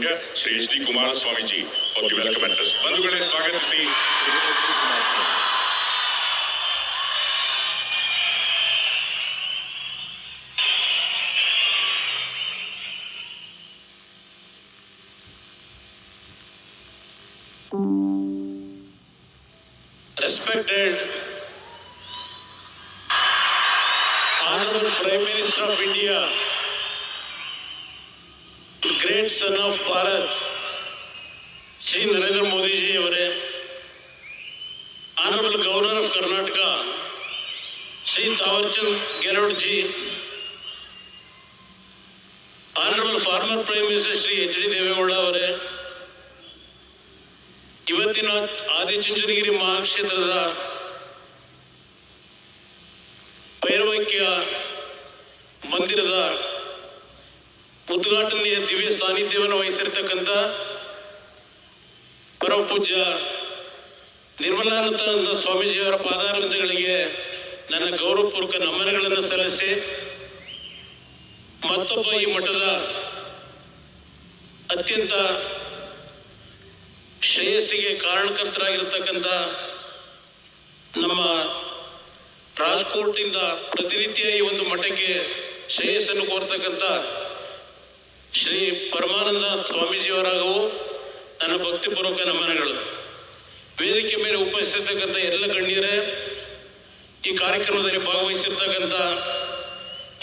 India, Shri H.D. Kumaraswamy for the welcome address. ಬಂಧುಗಳೇ ಸ್ವಾಗತಿಸಿ. Respected Honorable Prime Minister of India, great son of Bharat, Shri Narendra Modi ji avare, Honorable Governor of Karnataka, Shri Thawarchand Gehlot ji, Honorable former Prime Minister Shri H.D. Devegowda avare, ಇವತ್ತಿನ ಆದಿಚುಂಚನಗಿರಿ ಮಹಾಕ್ಷೇತ್ರದ ಭೈರವೈಕ್ಯ ಮಂದಿರದ ಉದ್ಘಾಟನೆಯ ದಿವ್ಯ ಸಾನ್ನಿಧ್ಯವನ್ನು ವಹಿಸಿರ್ತಕ್ಕಂಥ ಪರಮ ಪೂಜ್ಯ ನಿರ್ಮಲಾನಂದ ಸ್ವಾಮೀಜಿಯವರ ಪಾದಾರವಿಂದಗಳಿಗೆ ನನ್ನ ಗೌರವಪೂರ್ವಕ ನಮನಗಳನ್ನು ಸಲ್ಲಿಸಿ, ಮತ್ತೊಬ್ಬ ಈ ಮಠದ ಅತ್ಯಂತ ಶ್ರೇಯಸ್ಸಿಗೆ ಕಾರಣಕರ್ತರಾಗಿರ್ತಕ್ಕಂಥ ನಮ್ಮ ರಾಜ್ಕೋಟ್ನಿಂದ ಪ್ರತಿನಿತ್ಯ ಈ ಒಂದು ಮಠಕ್ಕೆ ಶ್ರೇಯಸ್ಸನ್ನು ಕೋರ್ತಕ್ಕಂಥ ಶ್ರೀ ಪರಮಾನಂದ ಸ್ವಾಮೀಜಿಯವರಾಗೂ ನನ್ನ ಭಕ್ತಿಪೂರ್ವಕ ನಮನಗಳು. ವೇದಿಕೆ ಮೇಲೆ ಉಪಸ್ಥಿತಕ್ಕಂಥ ಎಲ್ಲ ಗಣ್ಯರೇ, ಈ ಕಾರ್ಯಕ್ರಮದಲ್ಲಿ ಭಾಗವಹಿಸಿರ್ತಕ್ಕಂಥ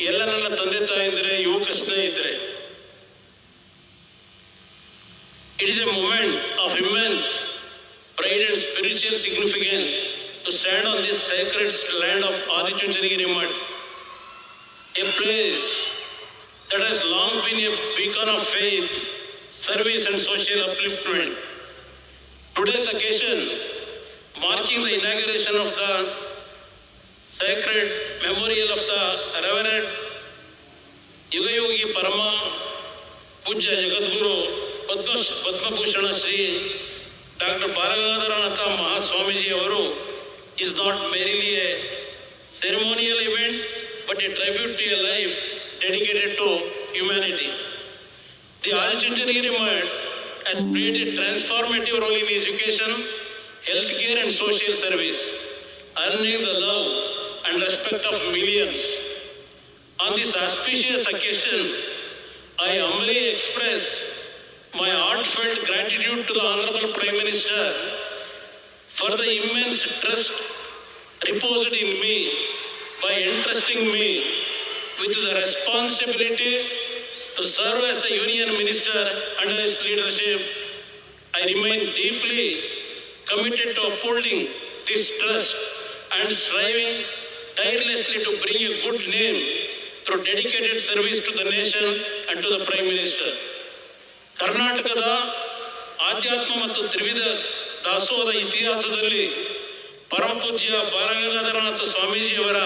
ಎಲ್ಲ ನನ್ನ ತಂದೆ ತಾಯಂದಿರೇ, ಯುವಕ ಸ್ನೇಹಿತರೆ, it is a moment of immense pride and spiritual significance to stand on this sacred land of Adichunchanagiri Mutt, a place that has long been a beacon of faith, service and social upliftment. Today's occasion, marking the inauguration of the sacred memorial of the Reverend Yugayogi Parama Pujya Jagadguru Padma Bhushan Shri doctor Balagangadharanatha Mahaswamiji ಅವರು is not merely a ceremonial event but a tribute to a life dedicated to humanity. The Adichunchanagiri Mutt has played a transformative role in education, healthcare and social service, earning the love and respect of millions. On this auspicious occasion, I humbly express my heartfelt gratitude to the Honorable Prime Minister for the immense trust reposed in me by entrusting me with the responsibility to serve as the Union Minister under his leadership. I remain deeply committed to upholding this trust and striving tirelessly to bring a good name through dedicated service to the nation and to the Prime Minister. ಕರ್ನಾಟಕದ ಆಧ್ಯಾತ್ಮ ಮತ್ತು ತ್ರಿವಿಧ ದಾಸೋಹದ ಇತಿಹಾಸದಲ್ಲಿ ಪರಮಪೂಜ್ಯ ಬಾಲಗಂಗಾಧರನಾಥ ಸ್ವಾಮೀಜಿಯವರ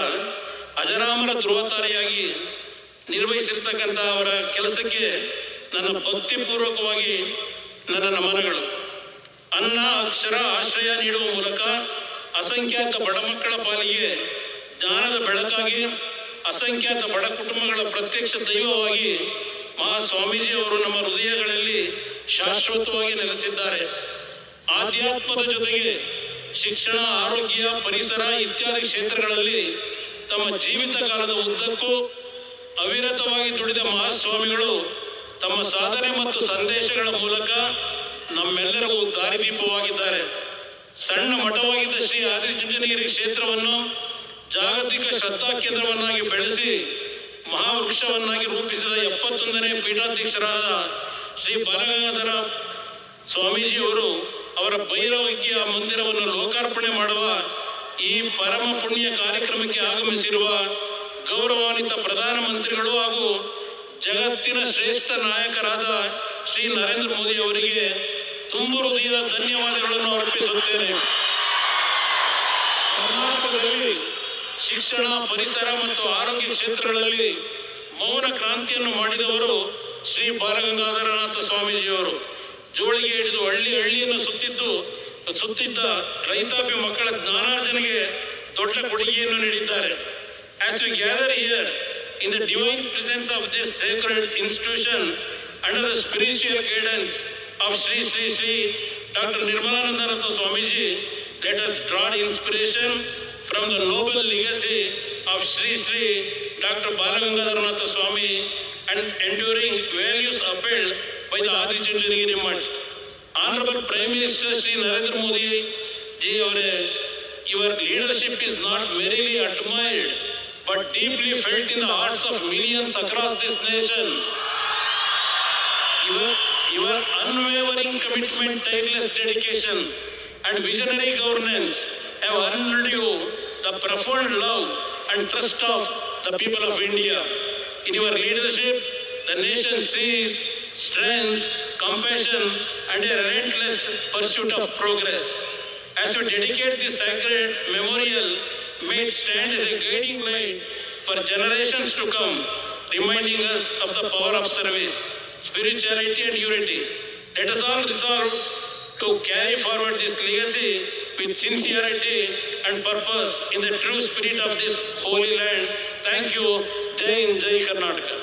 ಅಜರಾಮರ ಧ್ರುವತಾರಿಯಾಗಿ ನಿರ್ವಹಿಸಿರ್ತಕ್ಕಂಥ ಅವರ ಕೆಲಸಕ್ಕೆ ನನ್ನ ಭಕ್ತಿಪೂರ್ವಕವಾಗಿ ನನ್ನ ನಮನಗಳು. ಅನ್ನ ಅಕ್ಷರ ಆಶ್ರಯ ನೀಡುವ ಮೂಲಕ ಅಸಂಖ್ಯಾತ ಬಡ ಮಕ್ಕಳ ಪಾಲಿಗೆ ಜ್ಞಾನದ ಬೆಳಕಾಗಿ, ಅಸಂಖ್ಯಾತ ಬಡ ಕುಟುಂಬಗಳ ಪ್ರತ್ಯಕ್ಷ ದೈವವಾಗಿ ಮಹಾಸ್ವಾಮೀಜಿ ಅವರು ನಮ್ಮ ಹೃದಯಗಳಲ್ಲಿ ಶಾಶ್ವತವಾಗಿ ನೆಲೆಸಿದ್ದಾರೆ. ಆಧ್ಯಾತ್ಮದ ಜೊತೆಗೆ ಶಿಕ್ಷಣ, ಆರೋಗ್ಯ, ಪರಿಸರ ಇತ್ಯಾದಿ ಕ್ಷೇತ್ರಗಳಲ್ಲಿ ತಮ್ಮ ಜೀವಿತ ಕಾಲದ ಉದ್ದಕ್ಕೂ ಅವಿರತವಾಗಿ ದುಡಿದ ಮಹಾಸ್ವಾಮಿಗಳು ತಮ್ಮ ಸಾಧನೆ ಮತ್ತು ಸಂದೇಶಗಳ ಮೂಲಕ ನಮ್ಮೆಲ್ಲರಿಗೂ ದಾರಿದೀಪವಾಗಿದ್ದಾರೆ. ಸಣ್ಣ ಮಠವಾಗಿದ್ದ ಶ್ರೀ ಆದಿಚುಂಚನಗಿರಿ ಕ್ಷೇತ್ರವನ್ನು ಜಾಗತಿಕ ಶ್ರದ್ಧಾ ಕೇಂದ್ರವನ್ನಾಗಿ ಬೆಳೆಸಿ ಮಹಾವೃಕ್ಷವನ್ನಾಗಿ ರೂಪಿಸಿದ 71ನೇ ಪೀಠಾಧ್ಯಕ್ಷರಾದ ಶ್ರೀ ಬಾಲಗಂಗಾಧರ ಸ್ವಾಮೀಜಿಯವರು ಅವರ ಭೈರವೈಕ್ಯ ಮಂದಿರವನ್ನು ಲೋಕಾರ್ಪಣೆ ಮಾಡುವ ಈ ಪರಮ ಪುಣ್ಯ ಕಾರ್ಯಕ್ರಮಕ್ಕೆ ಆಗಮಿಸಿರುವ ಗೌರವಾನ್ವಿತ ಪ್ರಧಾನಮಂತ್ರಿಗಳು ಹಾಗೂ ಜಗತ್ತಿನ ಶ್ರೇಷ್ಠ ನಾಯಕರಾದ ಶ್ರೀ ನರೇಂದ್ರ ಮೋದಿ ಅವರಿಗೆ ತುಂಬು ಹೃದಯದ ಧನ್ಯವಾದಗಳನ್ನು ಅರ್ಪಿಸುತ್ತೇನೆ. ಕರ್ನಾಟಕದಲ್ಲಿ ಶಿಕ್ಷಣ, ಪರಿಸರ ಮತ್ತು ಆರೋಗ್ಯ ಕ್ಷೇತ್ರಗಳಲ್ಲಿ ಮೌನ ಕ್ರಾಂತಿಯನ್ನು ಮಾಡಿದವರು ಶ್ರೀ ಬಾಲಗಂಗಾಧರನಾಥ ಸ್ವಾಮೀಜಿಯವರು. ಜೋಳಿಗೆ ಹಿಡಿದು ಹಳ್ಳಿ ಹಳ್ಳಿಯನ್ನು ಸುತ್ತಿದ್ದ ರೈತಾಪಿ ಮಕ್ಕಳ ಜ್ಞಾನಾರ್ಜನೆಗೆ ದೊಡ್ಡ ಕೊಡುಗೆಯನ್ನು ನೀಡಿದ್ದಾರೆ. As we gather here in the divine presence of this sacred institution, under the spiritual guidance of Sri Sri Sri Dr. Nirmalananda Swamiji, let us draw inspiration from the noble legacy of Sri Sri Dr. Balagangadharanatha Swami and enduring values upheld by the Adi Chunchanagiri Mutt. Honorable Prime Minister Sri Narendra Modi ji, your leadership is not merely admired but deeply felt in the hearts of millions across this nation. Your unwavering commitment, tireless dedication and visionary governance have earned you the profound love and trust of the people of India. In your leadership, the nation sees strength, compassion and a relentless pursuit of progress. As you dedicate this sacred memorial, may it stand as a guiding light for generations to come, reminding us of the power of service, spirituality and unity. Let us all resolve to carry forward this legacy with sincerity and purpose in the true spirit of this holy land. Thank you. Jai Hind, Jai Karnataka.